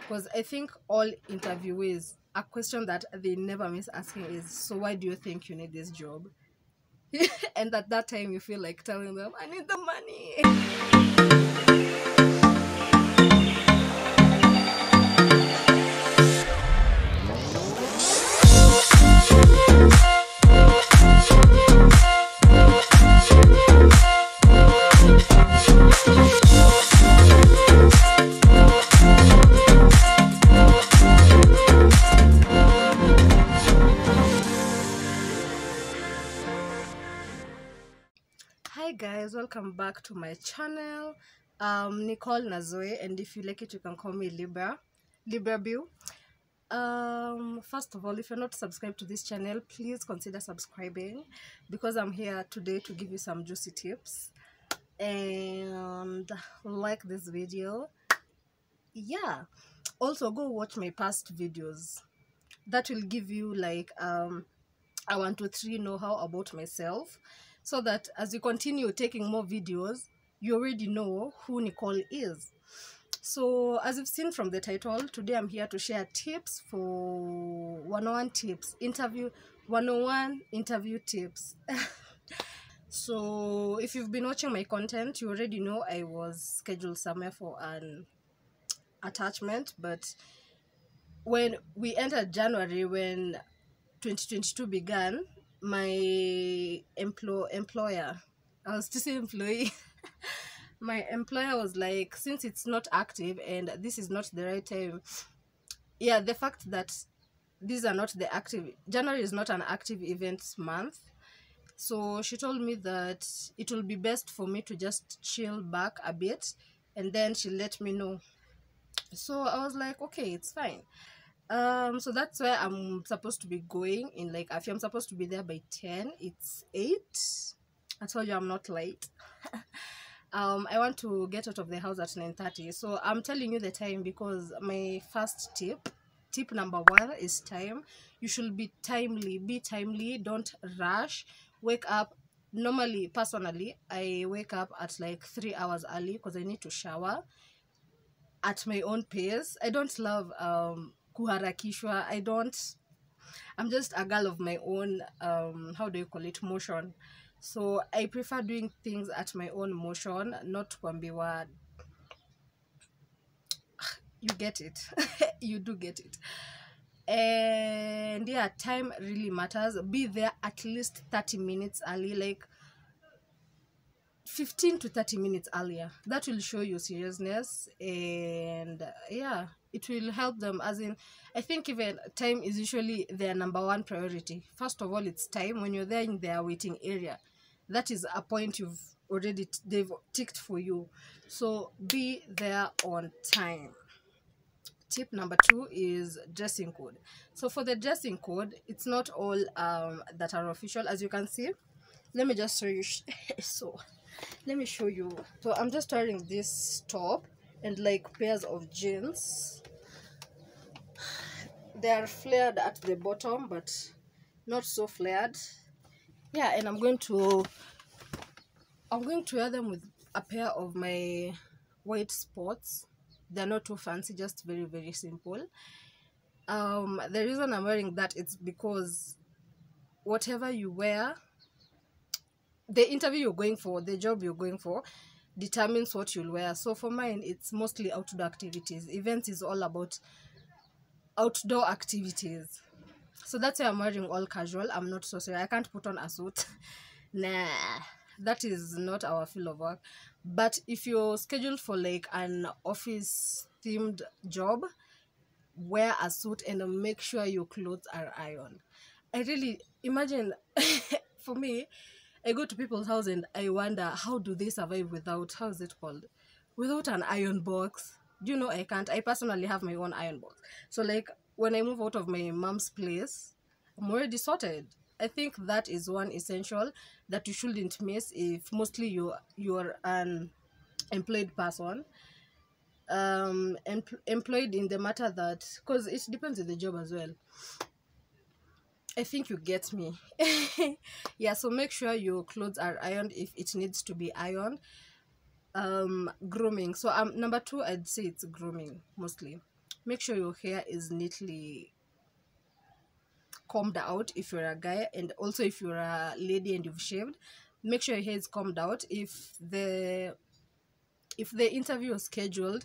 because I think all interviewees, a question that they never miss asking is, so why do you think you need this job? And at that time you feel like telling them, I need the money. Hi guys, welcome back to my channel. Nicole Nazoe, and if you like it you can call me Libra Bill. First of all, if you're not subscribed to this channel, please consider subscribing, because I'm here today to give you some juicy tips. And like this video, yeah, also go watch my past videos. That will give you like I want to 3 know-how about myself, so that as you continue taking more videos, you already know who Nicole is. So as you've seen from the title, today I'm here to share tips for 101 tips, interview 101 interview tips. So if you've been watching my content, you already know I was scheduled somewhere for an attachment, but when we entered January, when 2022 began, my employer, I was to say employee, my employer was like, since it's not active and this is not the right time, yeah, the fact that these are not the active, January is not an active events month, so she told me that it will be best for me to just chill back a bit, and then she'll let me know. So I was like, okay, it's fine. So that's where I'm supposed to be going in like a few. I'm supposed to be there by 10. It's 8. I told you I'm not late. I want to get out of the house at 9:30. So I'm telling you the time because my first tip number 1 is time. You should be timely, don't rush. Wake up. Normally, personally, I wake up at like 3 hours early because I need to shower at my own pace. I don't love kuharakishwa. I'm just a girl of my own, how do you call it, motion. So I prefer doing things at my own motion, not kuambiwa. You get it. You do get it. And yeah, time really matters. Be there at least 30 minutes early, like 15 to 30 minutes earlier. That will show you seriousness, and yeah, it will help them. As in, I think even time is usually their number 1 priority. First of all, it's time. When you're there in their waiting area, that is a point they've ticked for you. So be there on time. Tip number 2 is dressing code. So for the dressing code, it's not all that are official. As you can see, let me just show you. So let me show you. So I'm just wearing this top and like pairs of jeans. They are flared at the bottom, but not so flared. Yeah, and I'm going to wear them with a pair of my white sports. They're not too fancy, just very, very simple. The reason I'm wearing that is because whatever you wear, the interview you're going for, the job you're going for, determines what you'll wear. So for mine, it's mostly outdoor activities. Events is all about outdoor activities. So that's why I'm wearing all casual. I'm not so sorry. I can't put on a suit. Nah, that is not our field of work. But if you're scheduled for like an office themed job, wear a suit and make sure your clothes are ironed. I really imagine for me, I go to people's house and I wonder, how do they survive without, how is it called, without an iron box? Do you know I can't? I personally have my own iron box. So like when I move out of my mom's place, I'm already sorted. I think that is one essential that you shouldn't miss if mostly you're an employed person. Employed in the matter that, because it depends on the job as well. I think you get me. Yeah, so make sure your clothes are ironed if it needs to be ironed. Grooming. So number 2, I'd say it's grooming mostly. make sure your hair is neatly combed out if you're a guy, and also if you're a lady and you've shaved, make sure your hair is combed out. If the interview was scheduled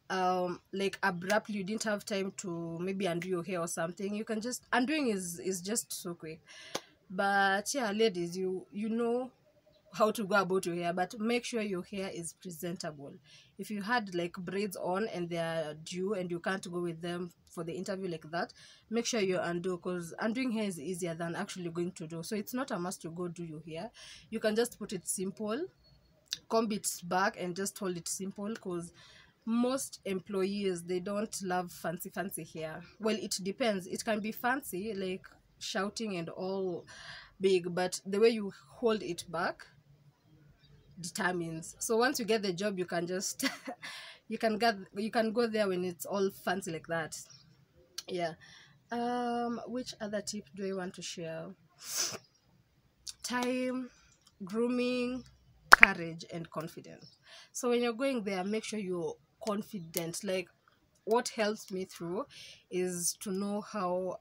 like abruptly, you didn't have time to maybe undo your hair or something, you can just, undoing is just so quick. But yeah, ladies, you know how to go about your hair, but make sure your hair is presentable. If you had like braids on and they are due and you can't go with them for the interview like that, make sure you undo, because undoing hair is easier than actually going to do. So it's not a must to go do your hair. You can just put it simple, comb it back and just hold it simple, because most employees, they don't love fancy hair. Well, it depends, it can be fancy, like shouting and all big, but the way you hold it back determines. So once you get the job, you can just you can go there when it's all fancy like that. Yeah. Which other tip do I want to share? Time, grooming, courage, and confidence. So when you're going there, make sure you're confident. Like, what helps me through is to know how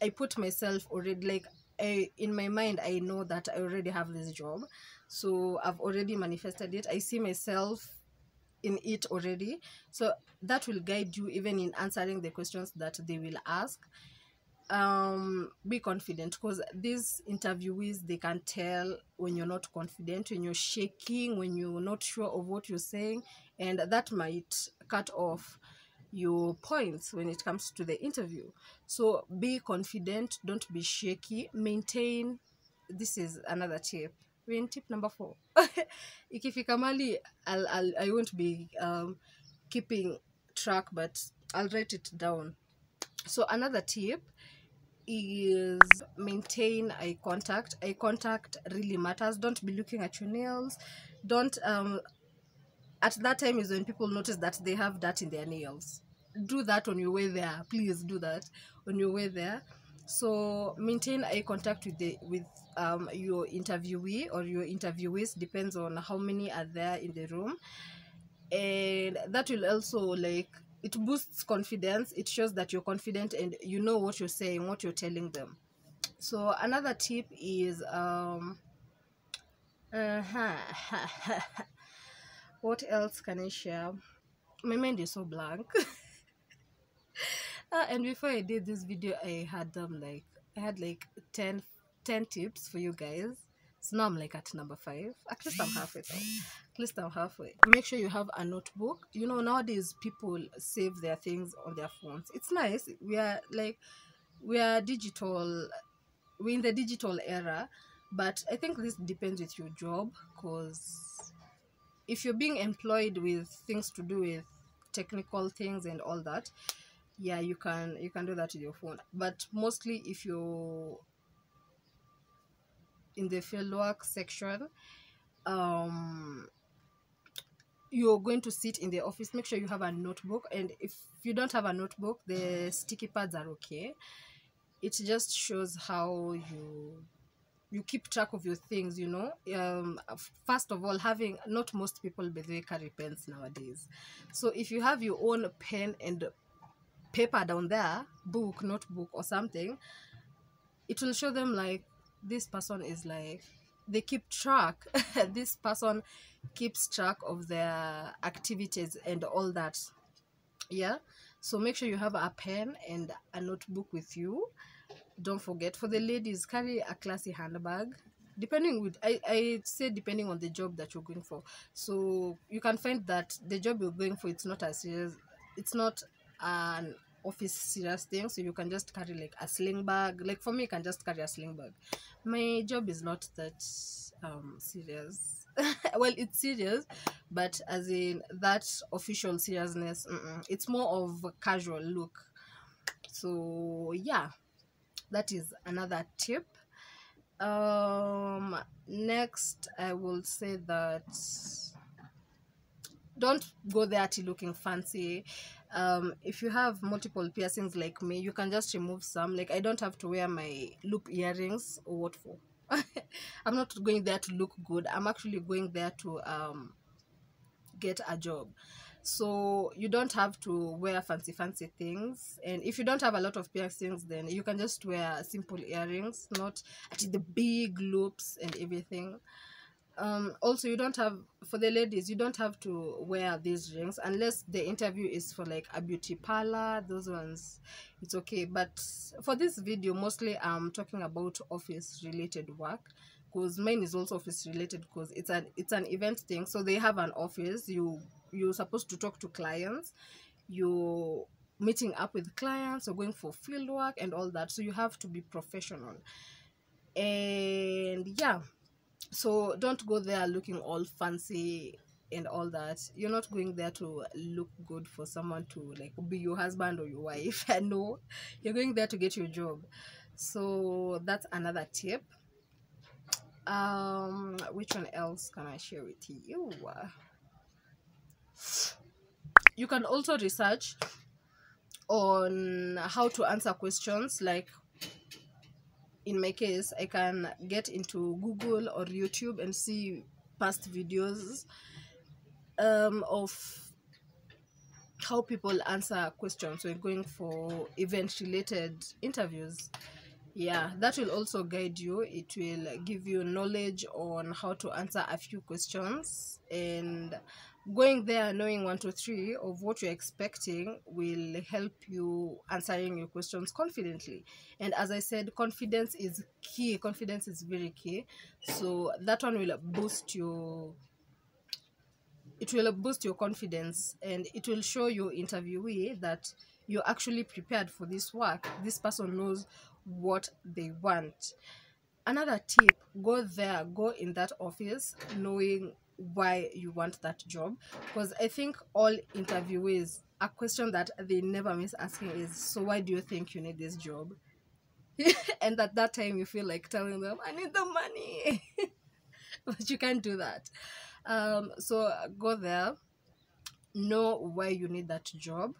I put myself already, like, in my mind I know that I already have this job, so I've already manifested it. I see myself in it already, so that will guide you even in answering the questions that they will ask. Be confident, because these interviewees, they can tell when you're not confident, when you're shaking, when you're not sure of what you're saying, and that might cut off your points when it comes to the interview. So be confident, don't be shaky, maintain. This is another tip. We're in tip number 4. Ikifika mali, I won't be keeping track, but I'll write it down. So another tip is maintain eye contact. Eye contact really matters. Don't be looking at your nails. Don't at that time is when people notice that they have dirt in their nails. Do that on your way there. Please do that on your way there. So maintain eye contact with your interviewee or your interviewees, depends on how many are there in the room. And that will also, like, it boosts confidence. It shows that you're confident and you know what you're saying, what you're telling them. So another tip is what else can I share? My mind is so blank. And before I did this video, I had like 10 tips for you guys. So now I'm like at number 5. At least I'm halfway though. At least I'm halfway. Make sure you have a notebook. You know, nowadays people save their things on their phones. It's nice. We are digital. We're in the digital era, but I think this depends with your job, because if you're being employed with things to do with technical things and all that, yeah, you can do that with your phone. But mostly if you're in the fieldwork section, um you're going to sit in the office, make sure you have a notebook. And if you don't have a notebook, the sticky pads are okay. It just shows how you keep track of your things, you know. First of all, having, not most people by the way carry pens nowadays, so if you have your own pen and paper down there, book, notebook or something, it will show them like, this person is like, they keep track. This person keeps track of their activities and all that. Yeah, so make sure you have a pen and a notebook with you. Don't forget, for the ladies, carry a classy handbag. Depending with, I say depending on the job that you're going for. So you can find that the job you're going for, it's not as serious, it's not an office serious thing, so you can just carry like a sling bag. Like for me, I can just carry a sling bag. My job is not that serious. Well, it's serious, but as in that official seriousness, it's more of a casual look. So yeah, that is another tip. Next, I will say that don't go there to looking fancy. If you have multiple piercings like me, you can just remove some. Like, I don't have to wear my loop earrings, or what for. I'm not going there to look good. I'm actually going there to get a job. So you don't have to wear fancy things, and if you don't have a lot of piercings, then you can just wear simple earrings, not at the big loops and everything. Also, you don't have, for the ladies, you don't have to wear these rings unless the interview is for like a beauty parlor. Those ones, it's okay. But for this video, mostly I'm talking about office related work, because mine is also office related, because it's an event thing. So they have an office. You're supposed to talk to clients, you meeting up with clients, or going for field work and all that. So you have to be professional. And yeah, so don't go there looking all fancy and all that. You're not going there to look good for someone to like be your husband or your wife. No, you're going there to get your job. So that's another tip. Which one else can I share with you? You can also research on how to answer questions. Like in my case, I can get into Google or YouTube and see past videos of how people answer questions when going for event related interviews. Yeah, that will also guide you. It will give you knowledge on how to answer a few questions, and going there knowing 1 2 3 of what you're expecting will help you answering your questions confidently. And as I said, confidence is key. Confidence is very key. So that one will boost your, it will boost your confidence, and it will show your interviewee that you're actually prepared for this work. This person knows what they want. Another tip, go there, go in that office knowing why you want that job, because I think all interviewees, a question that they never miss asking is, so why do you think you need this job? And at that time you feel like telling them, I need the money. But you can't do that. So go there, know why you need that job.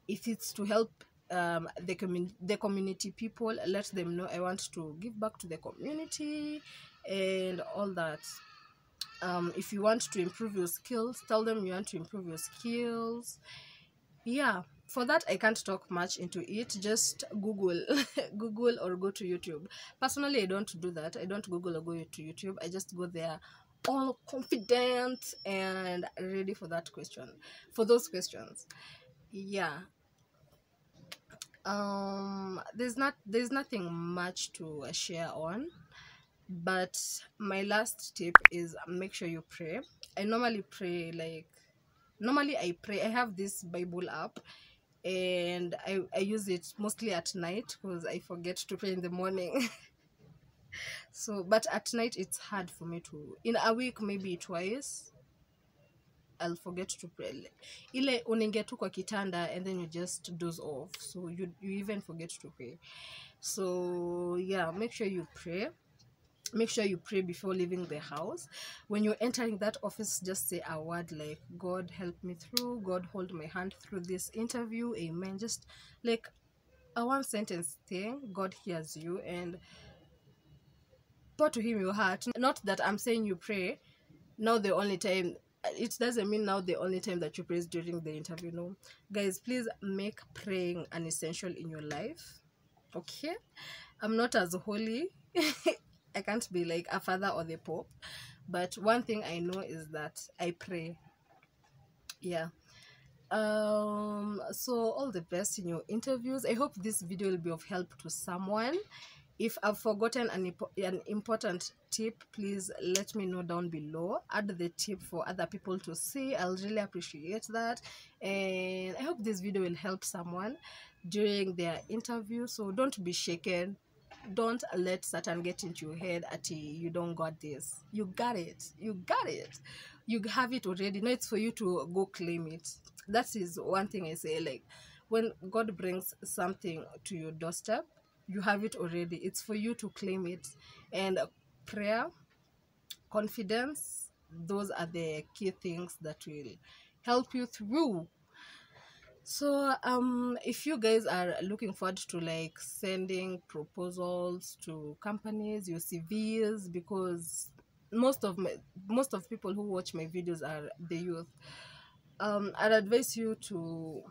If it's to help the community people, let them know, I want to give back to the community and all that. If you want to improve your skills, tell them you want to improve your skills. Yeah, for that I can't talk much into it. Just Google. Google or go to YouTube. Personally, I don't do that. I don't Google or go to YouTube. I just go there all confident and ready for that question, for those questions. Yeah. There's nothing much to share on, but my last tip is make sure you pray. I normally pray, like normally I pray. I have this Bible app, and I use it mostly at night because I forget to pray in the morning. So but at night it's hard for me to, in a week maybe twice I'll forget to pray. Ile uningia tu kwa kitanda and then you just doze off, so you even forget to pray. So yeah, make sure you pray. Make sure you pray before leaving the house. When you're entering that office, just say a word like, God help me through, God hold my hand through this interview, amen. Just like a one sentence thing. God hears you, and pour to him your heart. Not that I'm saying you pray now the only time, it doesn't mean now the only time that you pray is during the interview. No, guys, please make praying an essential in your life. Okay, I'm not as holy. I can't be like a father or the pope, but one thing I know is that I pray. Yeah. So all the best in your interviews. I hope this video will be of help to someone. If I've forgotten an important tip, please let me know down below. Add the tip for other people to see. I'll really appreciate that. And I hope this video will help someone during their interview. So don't be shaken. Don't let Satan get into your head at you don't got this. You got it. You got it. You have it already. Now it's for you to go claim it. That is one thing I say. Like when God brings something to your doorstep, you have it already. It's for you to claim it. And prayer, confidence, those are the key things that will help you through. So if you guys are looking forward to like sending proposals to companies, your CVs, because most of people who watch my videos are the youth. I'd advise you to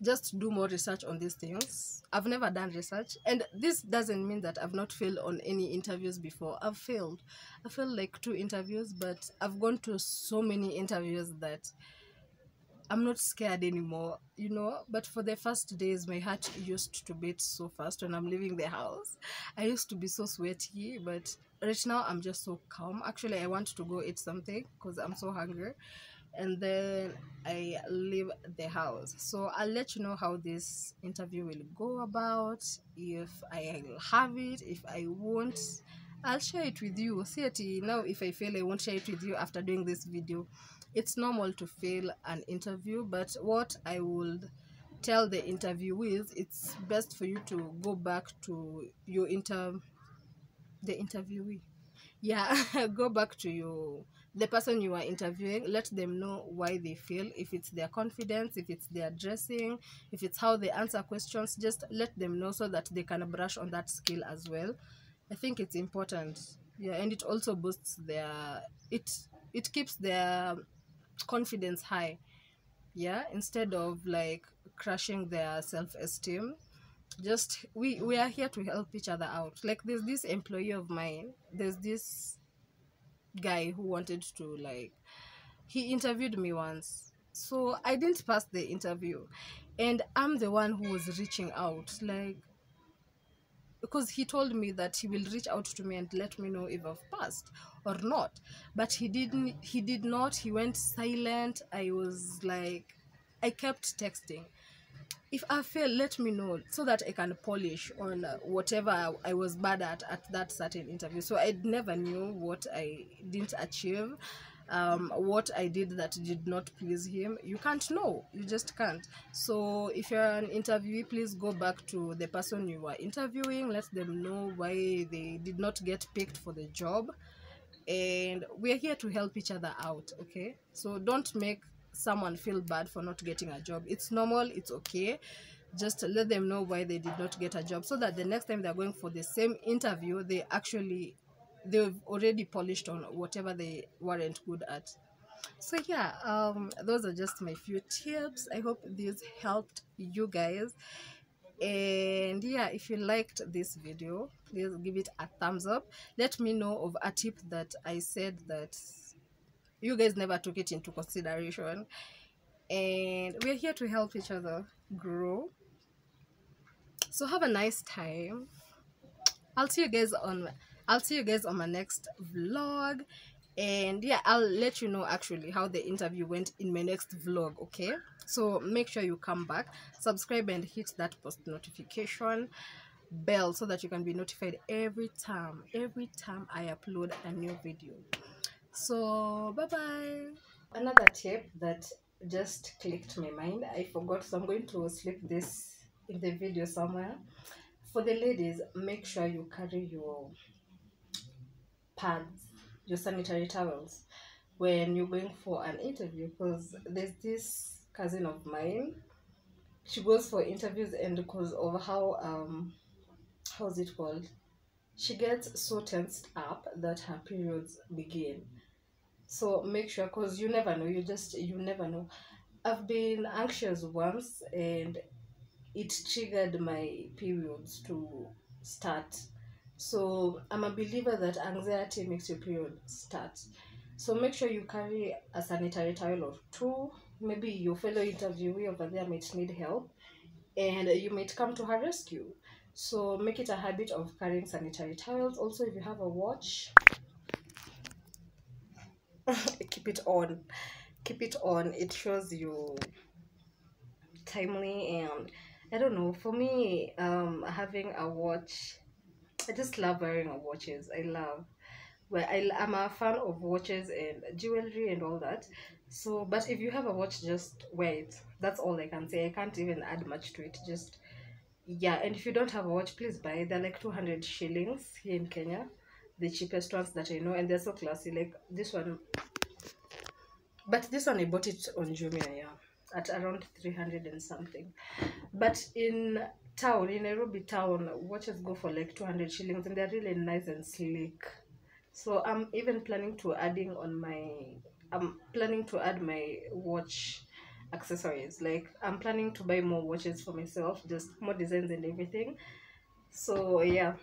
just do more research on these things. I've never done research, and this doesn't mean that I've not failed on any interviews before. I've failed. I failed like 2 interviews, but I've gone to so many interviews that I'm not scared anymore, you know. But for the first days, my heart used to beat so fast when I'm leaving the house. I used to be so sweaty, but right now I'm just so calm. Actually, I want to go eat something because I'm so hungry, and then I leave the house. So I'll let you know how this interview will go about. If I'll have it, if I won't, I'll share it with you. See it now. If I fail, I won't share it with you after doing this video. It's normal to fail an interview, but what I would tell the interviewees, it's best for you to go back to your the interviewee. Yeah, go back to the person you are interviewing. Let them know why they fail. If it's their confidence, if it's their dressing, if it's how they answer questions, just let them know so that they can brush on that skill as well. I think it's important. Yeah, and it also boosts it it keeps their confidence high. Yeah, instead of like crushing their self-esteem. Just we are here to help each other out. Like there's this employee of mine, there's this guy who wanted to like, he interviewed me once, so I didn't pass the interview, and I'm the one who was reaching out, like, because he told me that he will reach out to me and let me know if I've passed or not, but he did not. He went silent. I was like, I kept texting, if I fail, let me know so that I can polish on whatever I was bad at that certain interview. So I never knew what I didn't achieve, what I did that did not please him. You can't know. You just can't. So if you're an interviewee, please go back to the person you were interviewing. Let them know why they did not get picked for the job, and we're here to help each other out. Okay, so don't make someone feel bad for not getting a job. It's normal, it's okay. Just let them know why they did not get a job, so that the next time they're going for the same interview, they've already polished on whatever they weren't good at. So yeah, those are just my few tips. I hope these helped you guys. And yeah, if you liked this video, please give it a thumbs up. Let me know of a tip that I said that you guys never took it into consideration, and we're here to help each other grow. So have a nice time. I'll see you guys on my next vlog. And yeah, I'll let you know actually how the interview went in my next vlog. Okay, so make sure you come back, subscribe, and hit that post notification bell so that you can be notified every time I upload a new video. So bye bye. Another tip that just clicked my mind, I forgot, so I'm going to slip this in the video somewhere. For the ladies, make sure you carry your pads, your sanitary towels when you're going for an interview, because there's this cousin of mine, she goes for interviews, and because of how's it called, she gets so tensed up that her periods begin. So make sure, because you never know, you never know. I've been anxious once, and it triggered my periods to start. So I'm a believer that anxiety makes your period start. So make sure you carry a sanitary towel or two. Maybe your fellow interviewee over there might need help, and you might come to her rescue. So make it a habit of carrying sanitary towels. Also, if you have a watch, keep it on. Keep it on. It shows you timely, and I don't know, for me, having a watch, I just love wearing watches. I love, well, I'm a fan of watches and jewelry and all that. So but if you have a watch, just wear it. That's all I can say. I can't even add much to it. Just, yeah. And if you don't have a watch, please buy. They're like 200 shillings here in Kenya, the cheapest ones that I know, and they're so classy. Like this one, but this one I bought it on Jumia, yeah, at around 300 and something. But in town, in Nairobi town, watches go for like 200 shillings, and they're really nice and sleek. So I'm even planning to adding on my I'm planning to add my watch accessories. Like I'm planning to buy more watches for myself, just more designs and everything. So yeah.